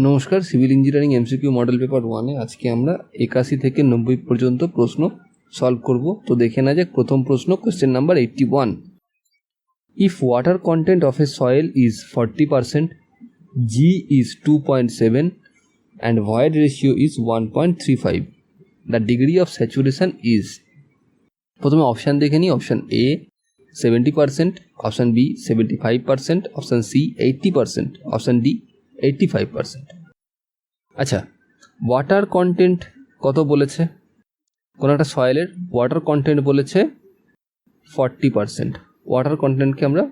নমস্কার, civil engineering MCQ model paper 1-এ আজকে আমরা 81 থেকে 90 পর্যন্ত প্রশ্ন সলভ করব। তো দেখে না যাক প্রথম প্রশ্ন, question number 81। If water content of A soil is 40%, G is 2.7 and void ratio is 1.35, the degree of saturation is। প্রথমে অপশান দেখে নিই। Option A 70%, option B 75%, option C 80%, option D 85%। আচ্ছা, ওয়াটার কন্টেন্ট কত বলেছে? কোনো একটা সয়েলের water content বলেছে 40%। Water কন্টেন্টকে আমরা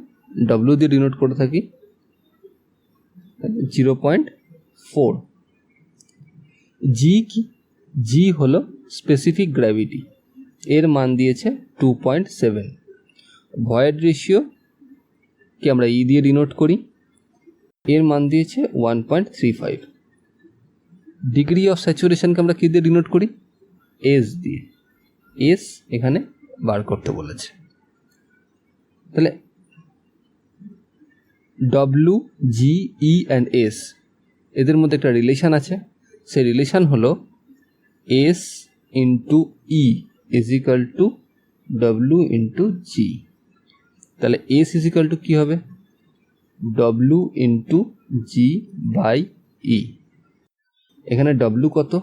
ডব্লিউ দিয়ে ডিনোট করে থাকি 0.4। জি কি? জি হলো স্পেসিফিক গ্র্যাভিটি, এর মান দিয়েছে 2.7। ভয়েড রেশিওকে আমরা ই দিয়ে ডিনোট করি, এর মান দিয়েছে 1.35। ডিগ্রি অফ স্যাচুরেশনকে আমরা কী দিয়ে ডিনোট করি? এস দিয়ে। এস এখানে বার করতে বলেছে। তাহলে W, G, E and S এদের মধ্যে একটা রিলেশান আছে। সেই রিলেশান হলো S into E is equal to W into G. তাহলে এস ইজ ইকাল টু কী হবে? W into G by E. এখানে ডব্লিউ কত?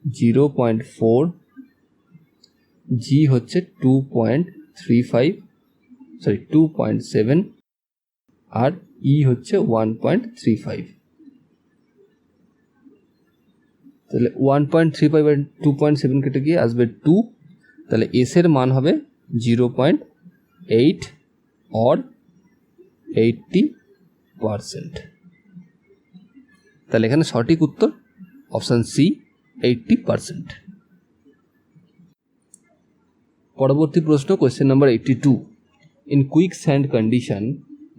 0.4, জি হচ্ছে 2.7 আর ই হচ্ছে 1.35। তাহলে 1.35 আর 2.7 কেটে গিয়ে আসবে 2। তাহলে এস এর মান হবে 0.8 or 80%। তাহলে এখানে সঠিক উত্তর অপশান সি 80%। পরবর্তী প্রশ্ন, question number 82। In quick sand condition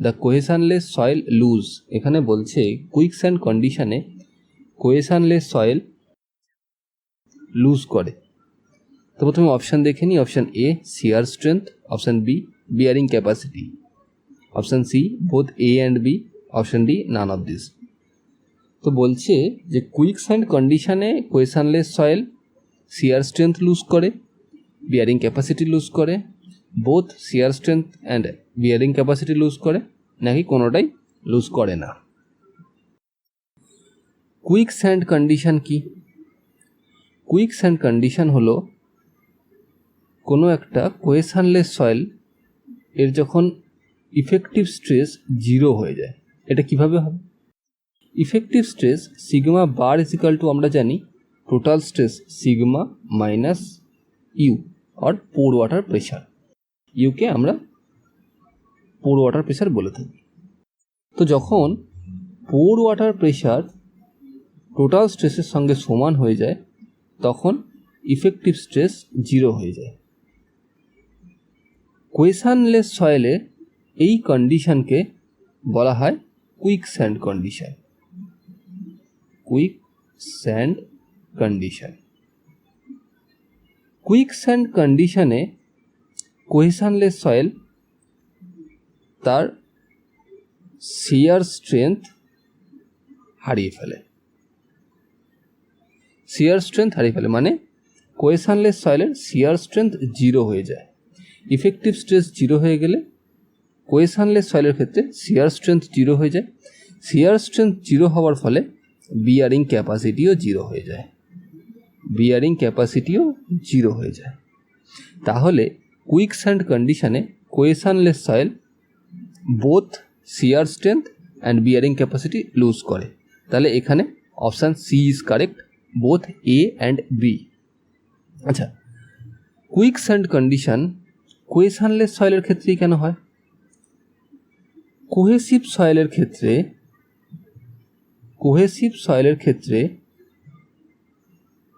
the cohesionless soil loose. এখানে বলছে কুইক স্যান্ড কন্ডিশনে কোহেশনলেস সয়েল লুজ করে। তো প্রথমে অপশান দেখে নিই। Option A shear strength, option B bearing capacity, option C both A and B, option D none of this. তো বলছে যে কুইক স্যান্ড কন্ডিশনে cohesionless soil shear strength loose করে, বিয়ারিং ক্যাপাসিটি লুজ করে, both shear strength and bearing capacity loose করে, নাকি কোনোটাই loose করে না। কুইক স্যান্ড কন্ডিশন কি? কুইক স্যান্ড কন্ডিশন হলো কোনো একটা কোহেশনলেস সয়েল এর যখন ইফেক্টিভ স্ট্রেস 0 হয়ে যায়। এটা কিভাবে হবে? Effective stress sigma bar is equal to, আমরা জানি total stress sigma minus U or pore water pressure. ইউকে আমরা পোর ওয়াটার প্রেশার বলে থাকি। তো যখন পোর ওয়াটার প্রেশার টোটাল স্ট্রেসের সঙ্গে সমান হয়ে যায় তখন ইফেক্টিভ স্ট্রেস 0 হয়ে যায়। কোহেশনলেস সয়েলে এই কন্ডিশনকে বলা হয় quick sand condition. Quick sand condition. Quick sand কন্ডিশনে কোহেশনলেস সয়েল তার শিয়ার স্ট্রেংথ হারিয়ে ফেলে। শিয়ার স্ট্রেংথ হারিয়ে ফেলে মানে কোহেশনলেস সয়েলের শিয়ার স্ট্রেংথ 0 হয়ে যায়। ইফেক্টিভ স্ট্রেস 0 হয়ে গেলে কোহেশনলেস সয়েলের ক্ষেত্রে শিয়ার স্ট্রেংথ 0 হয়ে যায়। শিয়ার স্ট্রেংথ 0 হওয়ার ফলে বিয়ারিং ক্যাপাসিটিও 0 হয়ে যায়। বিয়ারিং ক্যাপাসিটিও 0 হয়ে যায়। তাহলে কুইক স্যান্ড কন্ডিশনে cohesionless soil both shear strength and bearing capacity loose করে। তাহলে এখানে option C is correct, both A and B. আচ্ছা, কুইক স্যান্ড কন্ডিশন কোহেশনলেস সয়েলের ক্ষেত্রেই কেন হয়? কোহেসিভ সয়েলের ক্ষেত্রে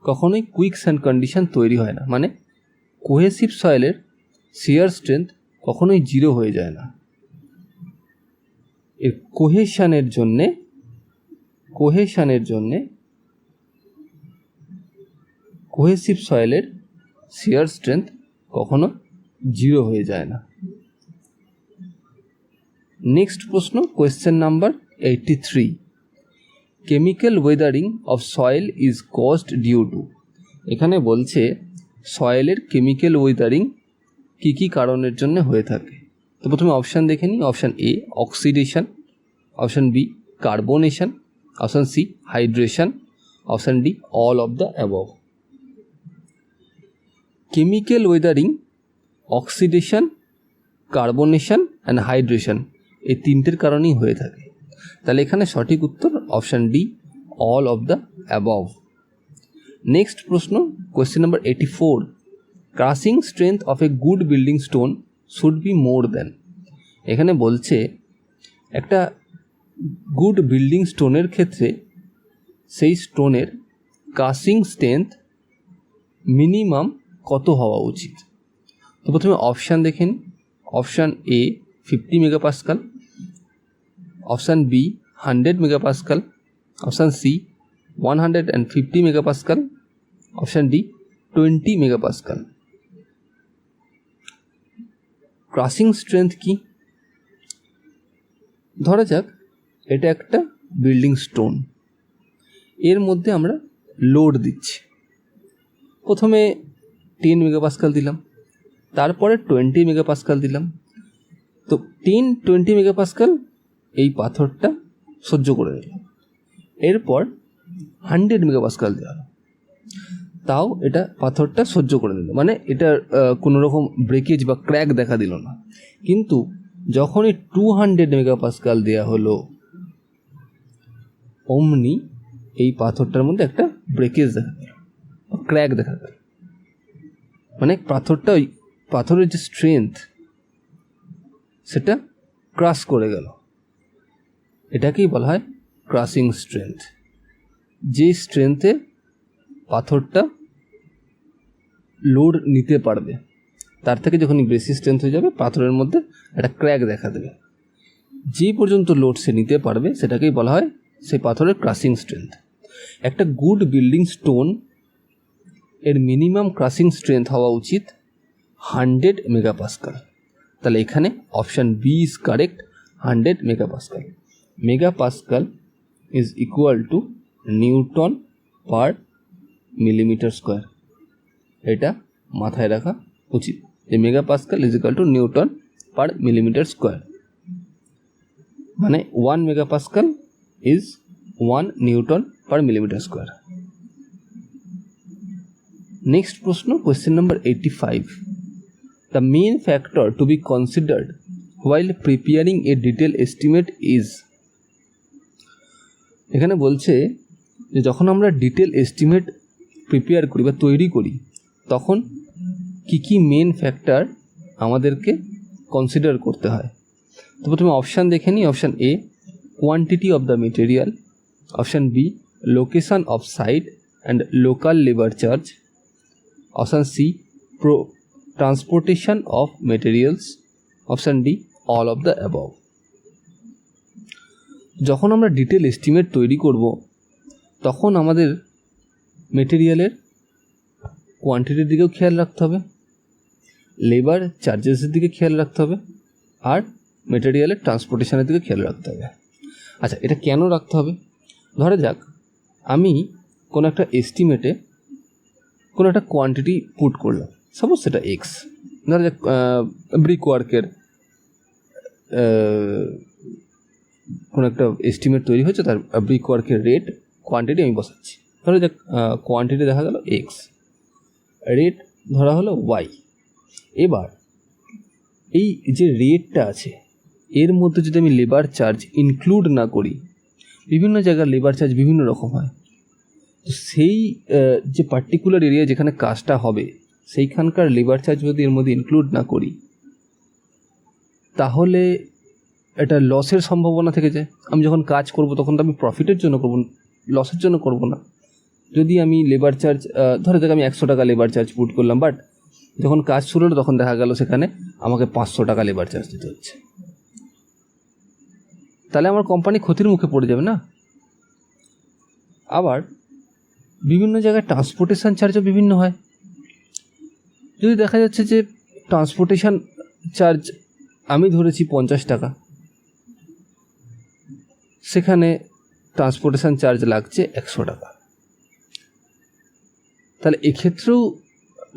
কখনোই কুইক স্যান্ড কন্ডিশন তৈরি হয় না। মানে কোহেসিভ সয়েলের শিয়ার স্ট্রেংথ কখনোই 0 হয়ে যায় না। এর কোহেশনের জন্যে কোহেসিভ সয়েলের শিয়ার স্ট্রেংথ কখনো 0 হয়ে যায় না। নেক্সট প্রশ্ন, question number 83। Chemical weathering of soil is caused due to. এখানে বলছে সয়েলের কেমিক্যাল ওয়েদারিং কী কী কারণের জন্য হয়ে থাকে। তো প্রথমে অপশান দেখে নিই। Option A oxidation, option B carbonation, option C hydration, option D all of the above. Chemical weathering, oxidation, carbonation and hydration, এই তিনটের কারণেই হয়ে থাকে। তাহলে এখানে সঠিক উত্তর option D all of the above. Next প্রশ্ন, question number 84, crushing strength of a good building stone should be more than. এখানে বলছে একটা গুড বিল্ডিং স্টোনের ক্ষেত্রে সেই স্টোনের ক্রাশিং স্ট্রেংথ মিনিমাম কত হওয়া উচিত। তো প্রথমে অপশান দেখেন। Option A 50 megapascal, option B 100 megapascal, option C 150 megapascal, option D 20 megapascal. Crushing strength কি? ধরা যাক এটা একটা বিল্ডিং স্টোন, এর মধ্যে আমরা লোড দিচ্ছি। প্রথমে 10 মেগাপাস্কাল দিলাম, তারপরে 20 মেগাপাস্কাল দিলাম। তো 10-20 মেগাপাস্কাল এই পাথরটা সহ্য করে দিল। এরপর 100 মেগাপাস্কাল দেওয়া হলো, তাও এটা পাথরটা সহ্য করে দিল, মানে এটা কোনো রকম ব্রেকেজ বা ক্র্যাক দেখা দিল না। কিন্তু যখনই 200 মেগাপাস্কাল দেওয়া হলো, অমনি এই পাথরটার মধ্যে একটা ব্রেকেজ দেখা গেল, ক্র্যাক দেখা গেল, মানে পাথরের যে স্ট্রেংথ সেটা ক্রাশ করে গেল। এটাকেই বলা হয় ক্রাশিং স্ট্রেংথ। যে স্ট্রেংথে পাথরটা লোড নিতে পারবে, তার থেকে যখনই বেশি স্ট্রেংথ হয়ে যাবে পাথরের মধ্যে একটা ক্র্যাক দেখা দেবে। যে পর্যন্ত লোড সে নিতে পারবে সেটাকেই বলা হয় সেই পাথরের ক্রাশিং স্ট্রেংথ। একটা গুড বিল্ডিং স্টোন এর মিনিমাম ক্রাশিং স্ট্রেংথ হওয়া উচিত 100 মেগাপাস্কাল। তাহলে এখানে option B is correct, 100 megapascal. Megapascal is equal to newton per millimetre square. এটা মাথায় রাখা উচিত যে megapascal is equal to newton per millimetre square, মানে 1 megapascal is 1 newton per millimetre square. Next প্রশ্ন, question number 85, the main factor to be considered while preparing a detailed estimate is। এখানে বলছে যে যখন আমরা ডিটেল এস্টিমেট প্রিপেয়ার করি বা তৈরি করি, তখন কী কী মেন ফ্যাক্টর আমাদেরকে কনসিডার করতে হয়। তো প্রথমে অপশান দেখে নিই। Option A quantity of the material, option B location of site and local labour charge, option C transportation of materials, option D all of the above. যখন আমরা ডিটেল এস্টিমেট তৈরি করব, তখন আমাদের মেটেরিয়ালের কোয়ান্টিটির দিকেও খেয়াল রাখতে হবে, লেবার চার্জেসের দিকে খেয়াল রাখতে হবে, আর মেটেরিয়ালের ট্রান্সপোর্টেশনের দিকে খেয়াল রাখতে হবে। আচ্ছা, এটা কেন রাখতে হবে? ধরা যাক আমি কোনো একটা এস্টিমেটে কোনো একটা কোয়ান্টিটি পুট করলাম, সাপোজ সেটা এক্স। ধরা যাক ব্রিক ওয়ার্কের কোনো একটা এস্টিমেট তৈরি হয়েছে, তার ব্রিক ওয়ার্কের রেট কোয়ান্টিটি আমি বসাচ্ছি। ধরা যাক কোয়ান্টিটি দেখা গেল এক্স, রেট ধরা হলো ওয়াই। এবার এই যে রেটটা আছে এর মধ্যে যদি আমি লেবার চার্জ ইনক্লুড না করি, বিভিন্ন জায়গার লেবার চার্জ বিভিন্ন রকম হয়, তো সেই যে পার্টিকুলার এরিয়া যেখানে কাজটা হবে সেইখানকার লেবার চার্জ যদি এর মধ্যে ইনক্লুড না করি, তাহলে এটা লসের সম্ভাবনা থেকে যায়। আমি যখন কাজ করব তখন তো আমি প্রফিটের জন্য করব, লসের জন্য করব না। যদি আমি লেবার চার্জ ধরে যাক আমি 100 টাকা লেবার চার্জ পুট করলাম, বাট যখন কাজ শুরু হলো তখন দেখা গেল সেখানে আমাকে 500 টাকা লেবার চার্জ দিতে হচ্ছে, তাহলে আমার কোম্পানি ক্ষতির মুখে পড়ে যাবে না। আবার বিভিন্ন জায়গায় ট্রান্সপোর্টেশন চার্জও বিভিন্ন হয়। যদি দেখা যাচ্ছে যে ট্রান্সপোর্টেশন চার্জ আমি ধরেছি 50 টাকা, সেখানে ট্রান্সপোর্টেশন চার্জ লাগছে 100 টাকা। তাহলে এক্ষেত্রেও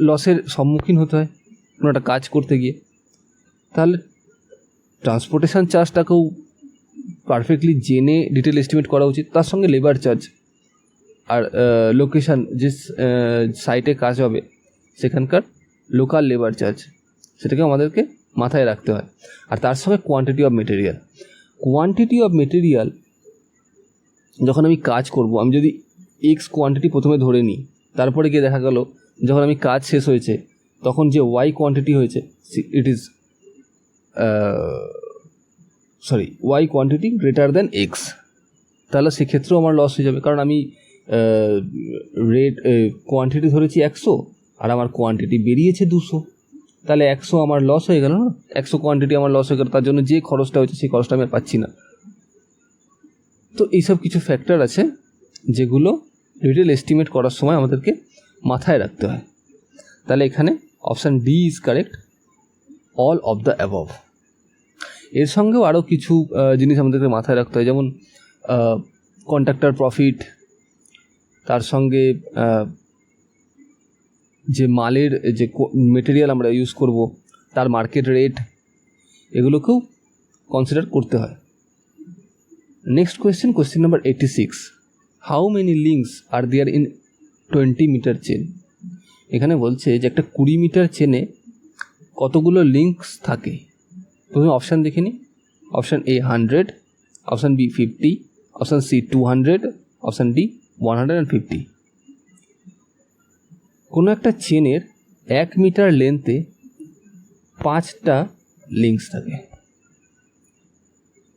লসের সম্মুখীন হতে হয় কোনো একটা কাজ করতে গিয়ে। তাহলে ট্রান্সপোর্টেশন চার্জটাকেও পারফেক্টলি জেনে ডিটেল এস্টিমেট করা উচিত, তার সঙ্গে লেবার চার্জ আর লোকেশান, যে সাইটে কাজ হবে সেখানকার লোকাল লেবার চার্জ, সেটাকে আমাদেরকে মাথায় রাখতে হয়। আর তার সঙ্গে কোয়ান্টিটি অফ মেটেরিয়াল যখন আমি কাজ করব, আমি যদি এক্স কোয়ান্টিটি প্রথমে ধরে নিই, তারপরে গিয়ে দেখা গেল যখন আমি কাজ শেষ হয়েছে তখন যে ওয়াই কোয়ান্টিটি হয়েছে Y quantity greater than X, তাহলে সেক্ষেত্রেও আমার লস হয়ে যাবে। কারণ আমি কোয়ান্টিটি ধরেছি 100 আর আমার কোয়ান্টিটি বেরিয়েছে 200, তাহলে 100 আমার লস হয়ে গেল না, 100 কোয়ান্টিটি আমার লস হয়ে গেল, তার জন্য যে খরচটা হয়েছে সেই খরচটা আমি আর পাচ্ছি না। তো এইসব কিছু ফ্যাক্টর আছে যেগুলো ডিটেল এস্টিমেট করার সময় আমাদেরকে মাথায় রাখতে হয়। তাহলে এখানে option D is correct, all of the above. এর সঙ্গেও আরও কিছু জিনিস আমাদেরকে মাথায় রাখতে হয়, যেমন কন্ট্রাক্টর প্রফিট, তার সঙ্গে যে মালের যে মেটেরিয়াল আমরা ইউজ করব তার মার্কেট রেট, এগুলোকেও কনসিডার করতে হয়। Next question number 86, how many links are there in 20 metre chain? এখানে বলছে যে একটা 20 মিটার চেনে কতগুলো লিঙ্কস থাকে। প্রথমে অপশান দেখে নিই। Option A 100, option B 50, option C 200, option D 150। কোনো একটা চেনের 1 মিটার লেন্থে 5টা লিঙ্কস থাকে,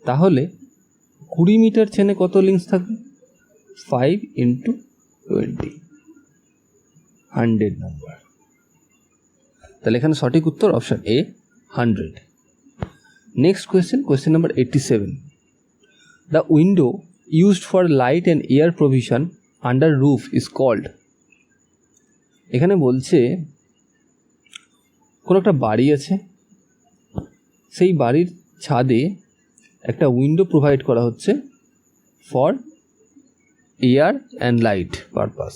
তাহলে 20 মিটার চেনে কত লিঙ্কস থাকবে? 5 × 20, 100 নাম্বার। তাহলে এখানে সঠিক উত্তর option A 100। Next question number 87, the window used for light and air provision under roof is called. এখানে বলছে কোনো একটা বাড়ি আছে, সেই বাড়ির ছাদে একটা উইন্ডো প্রোভাইড করা হচ্ছে for air and light purpose,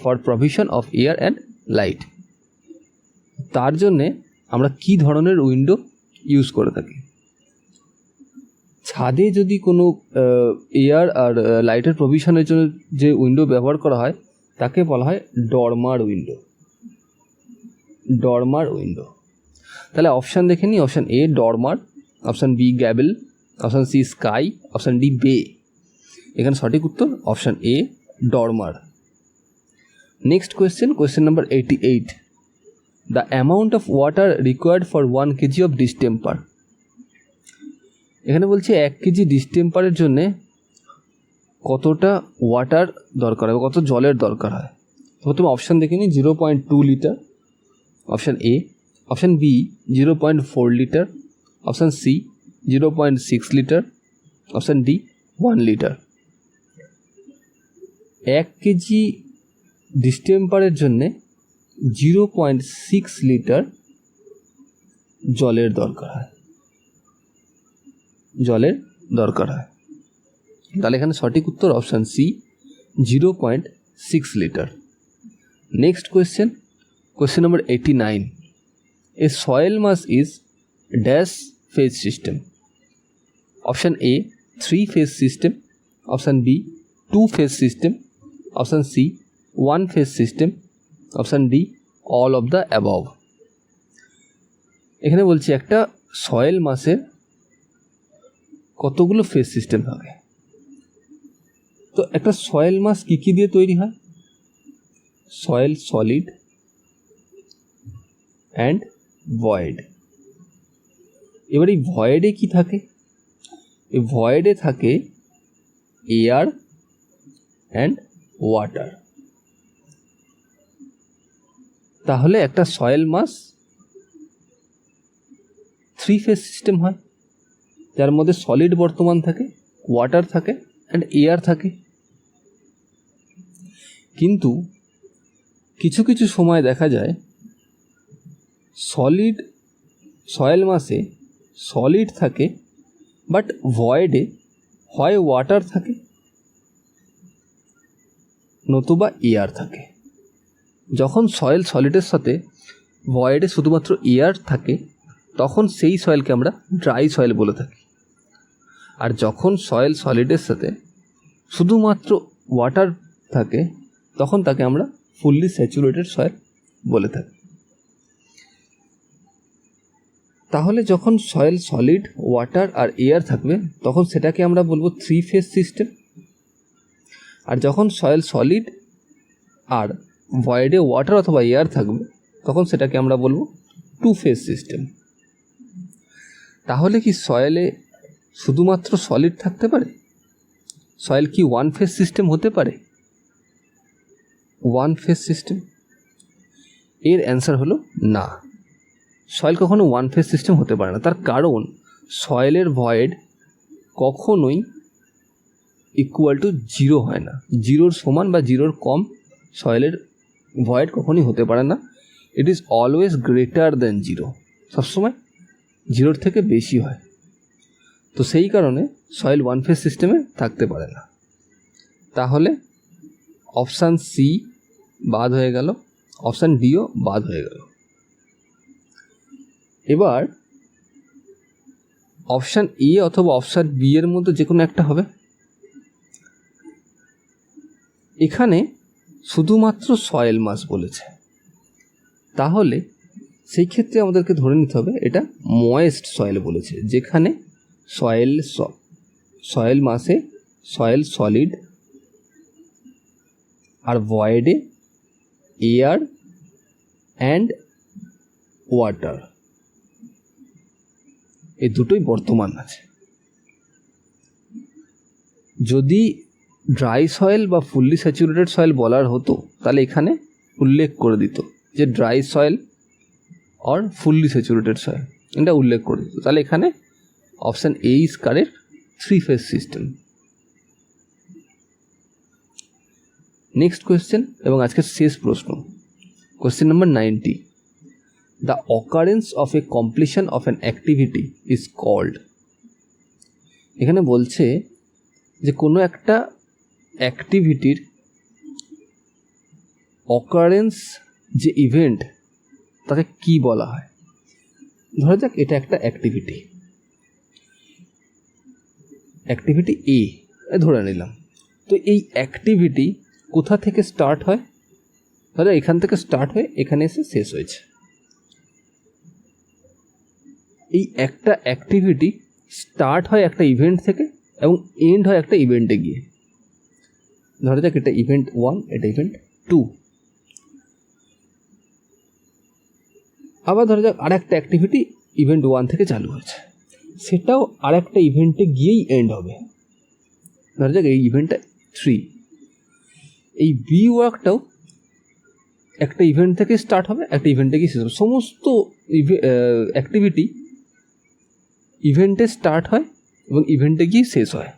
for provision of air and light. তার জন্যে আমরা কি ধরনের উইন্ডো ইউজ করে থাকি? ছাদে যদি কোনো এয়ার আর লাইটের প্রভিশনের জন্য যে উইন্ডো ব্যবহার করা হয় তাকে বলা হয় ডরমার উইন্ডো। তাহলে অপশান দেখে নিই। Option A dormer, option B gable, option C sky, option D bay. এখানে সঠিক উত্তর option A dormer. Next question number 88, the amount of water required for 1 kg of distemper. এখানে বলছে 1 kg ডিসটেম্পারের জন্যে কতটা ওয়াটার দরকার হয়, কত জলের দরকার হয়। প্রথমে অপশান দেখে নিই। 0.2 litre option A, option B 0.4 litre, option C 0.6 litre, option D 1 litre. 1 KG ডিস্টেম্পারের জন্যে 0.6 লিটার জলের দরকার হয়। তাহলে এখানে সঠিক উত্তর option C 0.6 litre. Next question number 89, a soil mass is dash phase system. Option A 3 phase system, option B 2 phase system, option C 1 phase system, option D all of the above. এখানে বলছি একটা soil মাসের কতগুলো phase system থাকে। তো একটা soil মাস কী দিয়ে তৈরি হয়? Soil solid and void. এবার এই ভয়েডে কি থাকে? এই ভয়েডে থাকে এয়ার অ্যান্ড ওয়াটার। তাহলে একটা সয়েল মাস 3 ফেজ সিস্টেম হয়, যার মধ্যে সলিড বর্তমান থাকে, ওয়াটার থাকে অ্যান্ড এয়ার থাকে। কিন্তু কিছু কিছু সময় দেখা যায় সয়েল মাসে সলিড থাকে বাট ভয়েডে হয় ওয়াটার থাকে নতুবা এয়ার থাকে। যখন সয়েল সলিডের সাথে ভয়েডে শুধুমাত্র এয়ার থাকে তখন সেই সয়েলকে আমরা ড্রাই সয়েল বলে থাকি। আর যখন সয়েল সলিডের সাথে শুধুমাত্র ওয়াটার থাকে তখন তাকে আমরা ফুললি স্যাচুরেটেড সয়েল বলে থাকি। তাহলে যখন সয়েল সলিড, ওয়াটার আর এয়ার থাকবে তখন সেটাকে আমরা বলবো 3 ফেজ সিস্টেম। আর যখন সয়েল সলিড আর ভয়েডে ওয়াটার অথবা এয়ার থাকবে তখন সেটাকে আমরা বলবো 2 ফেজ সিস্টেম। তাহলে কি সয়েলে শুধুমাত্র সলিড থাকতে পারে? সয়েল কি 1 ফেজ সিস্টেম হতে পারে? 1 ফেজ সিস্টেম? এর অ্যান্সার হলো না, সয়েল কখনো 1 ফেজ সিস্টেম হতে পারে না। তার কারণ সয়েলের ভয়েড কখনোই ইকুয়াল টু 0 হয় না। 0-র সমান বা 0-র কম সয়েলের ভয়েড কখনোই হতে পারে না। It is always greater than 0, সবসময় 0-র থেকে বেশি হয়। তো সেই কারণে সয়েল 1 ফেজ সিস্টেমে থাকতে পারে না। তাহলে অপশান সি বাদ হয়ে গেল, অপশান ডিও বাদ হয়ে গেল। এবার অপশান এ অথবা অপশান বি এর মধ্যে যে কোনো একটা হবে। এখানে শুধুমাত্র সয়েল মাস বলেছে, তাহলে সেই ক্ষেত্রে আমাদেরকে ধরে নিতে হবে এটা ময়েস্ট সয়েল বলেছে, যেখানে সয়েল মাসে সয়েল সলিড আর ভয়েডে এয়ার অ্যান্ড ওয়াটার এই দুটোই বর্তমান আছে। যদি ড্রাই সয়েল বা ফুললি স্যাচুরেটেড সয়েল বলার হতো তাহলে এখানে উল্লেখ করে দিত যে dry soil or fully saturated soil, এটা উল্লেখ করে দিত। তাহলে এখানে option A is correct, 3 phase system. Next question এবং আজকের শেষ প্রশ্ন, question number 90। The occurrence of a completion of an activity is called. এখানে বলছে যে কোনো একটা অ্যাক্টিভিটির অকারেন্স যে ইভেন্ট তাকে কি বলা হয়। ধরা যাক এটা একটা অ্যাক্টিভিটি এ ধরে নিলাম। তো এই অ্যাক্টিভিটি কোথা থেকে স্টার্ট হয়? ধরো এখান থেকে স্টার্ট হয়ে এখানে এসে শেষ হয়েছে। এই একটা অ্যাক্টিভিটি স্টার্ট হয় একটা ইভেন্ট থেকে এবং এন্ড হয় একটা ইভেন্টে গিয়ে। ধরা যাক এটা ইভেন্ট 1, এটা ইভেন্ট 2। আবার ধরা যাক আর একটা অ্যাক্টিভিটি ইভেন্ট 1 থেকে চালু হয়েছে, সেটাও আর একটা ইভেন্টে গিয়েই এন্ড হবে। ধরা যাক এই ইভেন্টটা 3। এই বি ওয়ার্কটাও একটা ইভেন্ট থেকে স্টার্ট হবে, একটা ইভেন্টে গিয়ে শেষ হবে। সমস্ত অ্যাক্টিভিটি ইভেন্টে স্টার্ট হয় এবং ইভেন্টে গিয়ে শেষ হয়।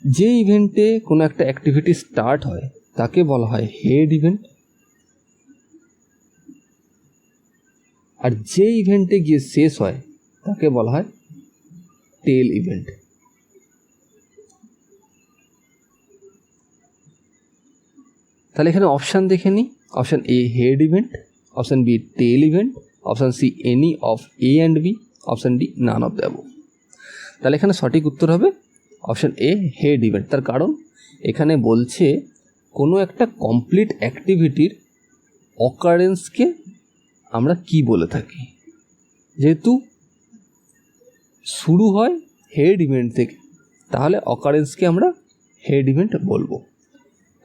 যে ইভেন্টে কোনো একটা অ্যাক্টিভিটি স্টার্ট হয় তাকে বলা হয় হেড ইভেন্ট, আর যে ইভেন্টে গিয়ে শেষ হয় তাকে বলা হয় টেল ইভেন্ট। তাহলে এখানে অপশান দেখে নিই। Option A head event, option B tail event, option C any of A and B, option D none of the above. তাহলে এখানে সঠিক উত্তর হবে অপশান এ হেড ইভেন্ট। তার কারণ এখানে বলছে কোনো একটা কমপ্লিট অ্যাক্টিভিটির অকারেন্সকে আমরা কি বলে থাকি। যেহেতু শুরু হয় হেড ইভেন্ট থেকে, তাহলে অকারেন্সকে আমরা হেড ইভেন্ট বলবো।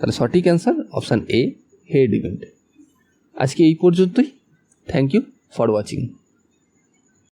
তাহলে সঠিক অ্যান্সার অপশান এ হেড ইভেন্ট। আজকে এই পর্যন্তই। Thank you for watching.